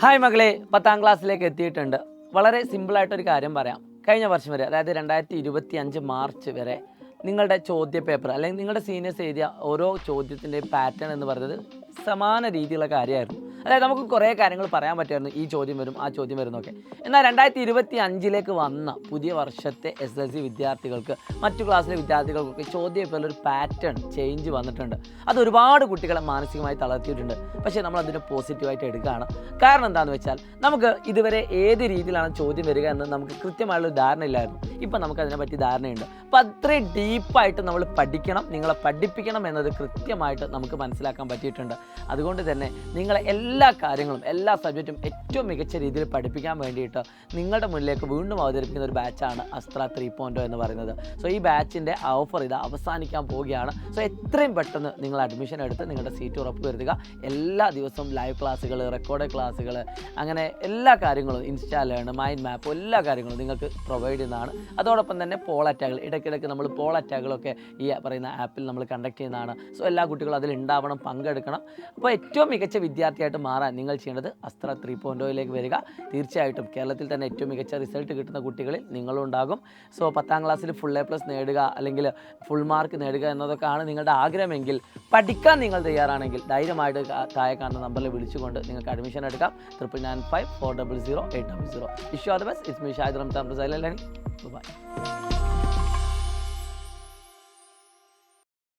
Hi മകളെ, 10ാം ക്ലാസ്സിലേക്ക് എത്തിയിട്ടുണ്ട്. വളരെ സിമ്പിളായിട്ടൊരു കാര്യം പറയാം. കഴിഞ്ഞ വർഷം വരെ, അതായത് 2025 മാർച്ച് വരെ നിങ്ങളുടെ ചോദ്യ പേപ്പർ അല്ലെങ്കിൽ നിങ്ങളുടെ സീനിയേഴ്സ് എഴുതിയ ഓരോ ചോദ്യത്തിൻ്റെയും പാറ്റേൺ എന്ന് പറയുന്നത് സമാന രീതിയിലുള്ള കാര്യമായിരുന്നു. അതായത് നമുക്ക് കുറേ കാര്യങ്ങൾ പറയാൻ പറ്റുമായിരുന്നു, ഈ ചോദ്യം വരും, ആ ചോദ്യം വരുന്നൊക്കെ. എന്നാൽ 2025 വന്ന പുതിയ വർഷത്തെ SSLC വിദ്യാർത്ഥികൾക്ക്, മറ്റു ക്ലാസ്സിലെ വിദ്യാർത്ഥികൾക്കൊക്കെ ചോദ്യ പേപ്പറിൽ ഒരു പാറ്റേൺ ചേഞ്ച് വന്നിട്ടുണ്ട്. അത് ഒരുപാട് കുട്ടികളെ മാനസികമായി തളർത്തിയിട്ടുണ്ട്. പക്ഷേ നമ്മളതിനെ പോസിറ്റീവായിട്ട് എടുക്കുകയാണ്. കാരണം എന്താണെന്ന് വെച്ചാൽ, നമുക്ക് ഇതുവരെ ഏത് രീതിയിലാണ് ചോദ്യം വരിക എന്ന് നമുക്ക് കൃത്യമായുള്ളൊരു ധാരണ ഇല്ലായിരുന്നു. ഇപ്പം നമുക്കതിനെ പറ്റി ധാരണയുണ്ട്. അപ്പോൾ അത്രയും ഡീപ്പായിട്ട് നമ്മൾ പഠിക്കണം, നിങ്ങളെ പഠിപ്പിക്കണം എന്നത് കൃത്യമായിട്ട് നമുക്ക് മനസ്സിലാക്കാൻ പറ്റിയിട്ടുണ്ട്. അതുകൊണ്ട് തന്നെ നിങ്ങളെ എല്ലാ കാര്യങ്ങളും, എല്ലാ സബ്ജക്റ്റും ഏറ്റവും മികച്ച രീതിയിൽ പഠിപ്പിക്കാൻ വേണ്ടിയിട്ട് നിങ്ങളുടെ മുന്നിലേക്ക് വീണ്ടും അവതരിപ്പിക്കുന്ന ഒരു ബാച്ചാണ് അസ്ത്ര 3.0 എന്ന് പറയുന്നത്. സോ ഈ ബാച്ചിൻ്റെ ഓഫർ ഇത് അവസാനിക്കാൻ പോവുകയാണ്. സോ എത്രയും പെട്ടെന്ന് നിങ്ങൾ അഡ്മിഷൻ എടുത്ത് നിങ്ങളുടെ സീറ്റ് ഉറപ്പ് വരുത്തുക. എല്ലാ ദിവസവും ലൈവ് ക്ലാസ്സുകൾ, റെക്കോർഡ് ക്ലാസ്സുകൾ, അങ്ങനെ എല്ലാ കാര്യങ്ങളും, ഇൻസ്റ്റാ ലേൺ, മൈൻഡ് മാപ്പ്, എല്ലാ കാര്യങ്ങളും നിങ്ങൾക്ക് പ്രൊവൈഡ് ചെയ്യുന്നതാണ്. അതോടൊപ്പം തന്നെ പോൾ അറ്റാക്കുകൾ, ഇടയ്ക്കിടയ്ക്ക് നമ്മൾ പോൾ അറ്റാക്കുകളൊക്കെ ഈ പറയുന്ന ആപ്പിൽ നമ്മൾ കണ്ടക്ട് ചെയ്യുന്നതാണ്. സോ എല്ലാ കുട്ടികളും അതിൽ ഉണ്ടാവണം, പങ്കെടുക്കണം. അപ്പോൾ ഏറ്റവും മികച്ച വിദ്യാർത്ഥിയായിട്ട് മാറാൻ നിങ്ങൾ ചെയ്യേണ്ടത് അസ്ത്ര 3.0 വരിക. തീർച്ചയായിട്ടും കേരളത്തിൽ തന്നെ ഏറ്റവും മികച്ച റിസൾട്ട് കിട്ടുന്ന കുട്ടികളിൽ നിങ്ങളും ഉണ്ടാകും. സോ 10ാം ക്ലാസ്സിൽ ഫുൾ A+ നേടുക, അല്ലെങ്കിൽ ഫുൾ മാർക്ക് നേടുക എന്നതൊക്കെയാണ് നിങ്ങളുടെ ആഗ്രഹമെങ്കിൽ, പഠിക്കാൻ നിങ്ങൾ തയ്യാറാണെങ്കിൽ ധൈര്യമായിട്ട് താഴെ കാണുന്ന നമ്പറിൽ വിളിച്ചുകൊണ്ട് നിങ്ങൾക്ക് അഡ്മിഷൻ എടുക്കാം. 9995 400 800. Wish you all the best. It's me Shahid Ramzan. By.